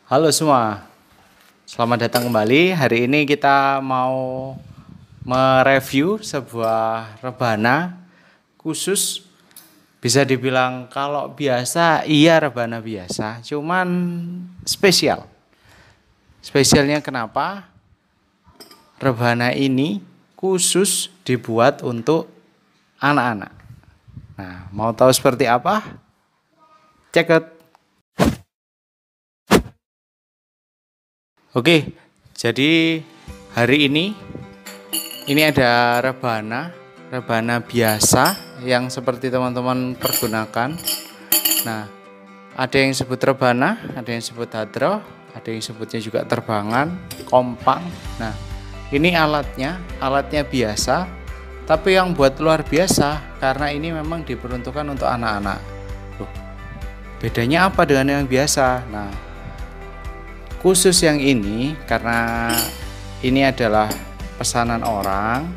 Halo semua, selamat datang kembali. Hari ini kita mau mereview sebuah rebana khusus. Bisa dibilang kalau biasa, iya rebana biasa, cuman spesial. Spesialnya kenapa? Rebana ini khusus dibuat untuk anak-anak. Nah, mau tahu seperti apa? Check out. Oke, jadi hari ini ada rebana biasa yang seperti teman-teman pergunakan. Nah, ada yang sebut rebana, ada yang sebut hadroh, ada yang sebutnya juga terbangan, kompang. Nah, ini alatnya biasa, tapi yang buat luar biasa karena ini memang diperuntukkan untuk anak-anak. Loh, bedanya apa dengan yang biasa? Nah, khusus yang ini karena ini adalah pesanan orang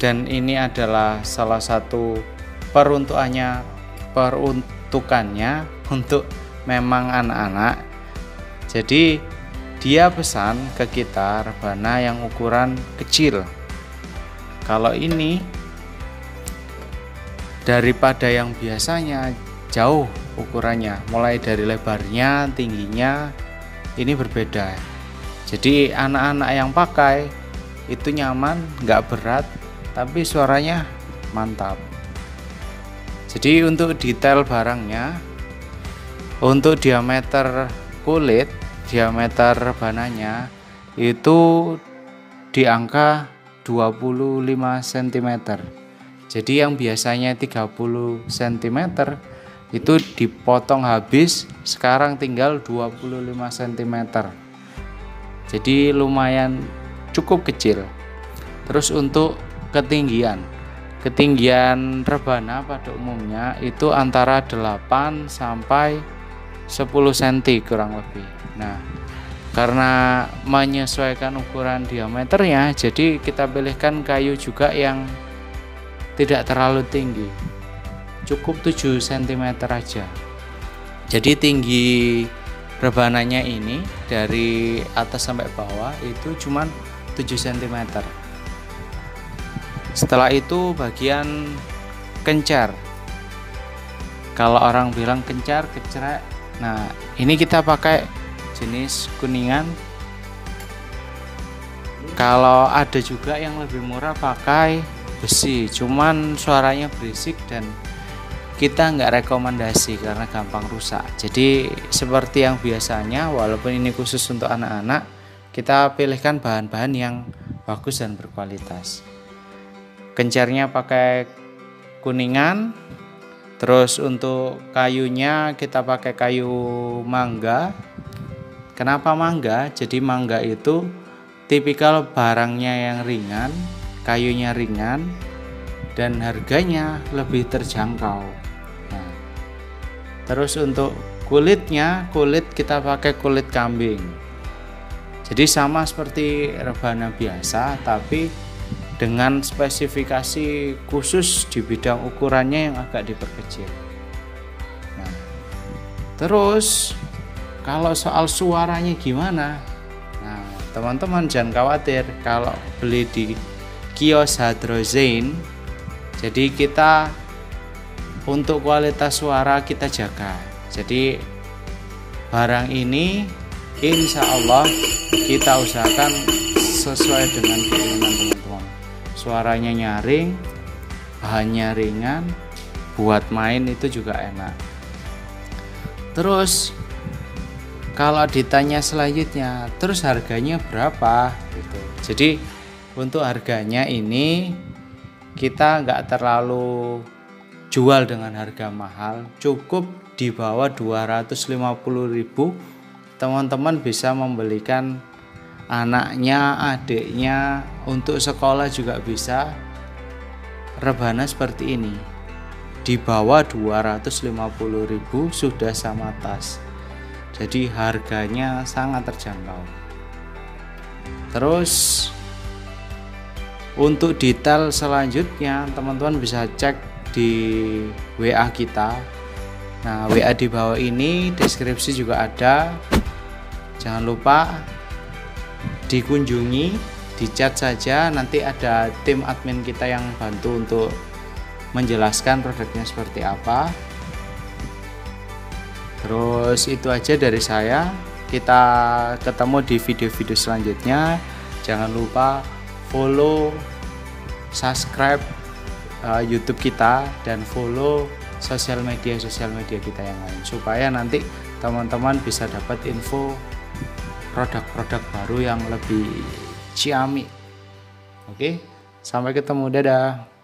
dan ini adalah salah satu peruntukannya untuk memang anak-anak. Jadi dia pesan ke kita rebana yang ukuran kecil. Kalau ini daripada yang biasanya jauh ukurannya, mulai dari lebarnya, tingginya ini berbeda. Jadi anak-anak yang pakai itu nyaman, nggak berat, tapi suaranya mantap. Jadi untuk detail barangnya, untuk diameter kulit, diameter rebananya itu di angka 25 cm. Jadi yang biasanya 30 cm itu dipotong habis, sekarang tinggal 25 cm. Jadi lumayan cukup kecil. Terus untuk ketinggian rebana pada umumnya itu antara 8 sampai 10 cm kurang lebih. Nah, karena menyesuaikan ukuran diameternya, jadi kita pilihkan kayu juga yang tidak terlalu tinggi, cukup 7 cm aja. Jadi tinggi rebananya ini dari atas sampai bawah itu cuman 7 cm. Setelah itu bagian kencar, kalau orang bilang kencar, kecrek. Nah, ini kita pakai jenis kuningan. Kalau ada juga yang lebih murah pakai besi, cuman suaranya berisik dan kita nggak rekomendasi karena gampang rusak. Jadi seperti yang biasanya, walaupun ini khusus untuk anak-anak, kita pilihkan bahan-bahan yang bagus dan berkualitas. Kencarnya pakai kuningan. Terus untuk kayunya kita pakai kayu mangga. Kenapa mangga? Jadi mangga itu tipikal barangnya yang ringan, kayunya ringan, dan harganya lebih terjangkau. Nah, terus untuk kulit kita pakai kulit kambing. Jadi sama seperti rebana biasa, tapi dengan spesifikasi khusus di bidang ukurannya yang agak diperkecil. Nah, terus kalau soal suaranya gimana? Nah, teman-teman jangan khawatir kalau beli di kios Hadrozain. Jadi kita untuk kualitas suara kita jaga. Jadi barang ini insya Allah kita usahakan sesuai dengan keinginan teman-teman. Suaranya nyaring, bahannya ringan, buat main itu juga enak. Terus kalau ditanya selanjutnya, terus harganya berapa? Gitu. Jadi untuk harganya ini kita nggak terlalu jual dengan harga mahal, cukup di bawah 250.000 teman-teman bisa membelikan anaknya, adiknya untuk sekolah juga bisa. Rebana seperti ini di bawah 250.000 sudah sama tas. Jadi harganya sangat terjangkau. Terus untuk detail selanjutnya teman-teman bisa cek di WA kita Nah, WA di bawah ini, deskripsi juga ada. Jangan lupa dikunjungi, di chat saja, nanti ada tim admin kita yang bantu untuk menjelaskan produknya seperti apa. Terus itu aja dari saya. Kita ketemu di video-video selanjutnya. Jangan lupa follow, subscribe YouTube kita, dan follow sosial media kita yang lain, supaya nanti teman-teman bisa dapat info produk-produk baru yang lebih ciamik. Oke, sampai ketemu, dadah.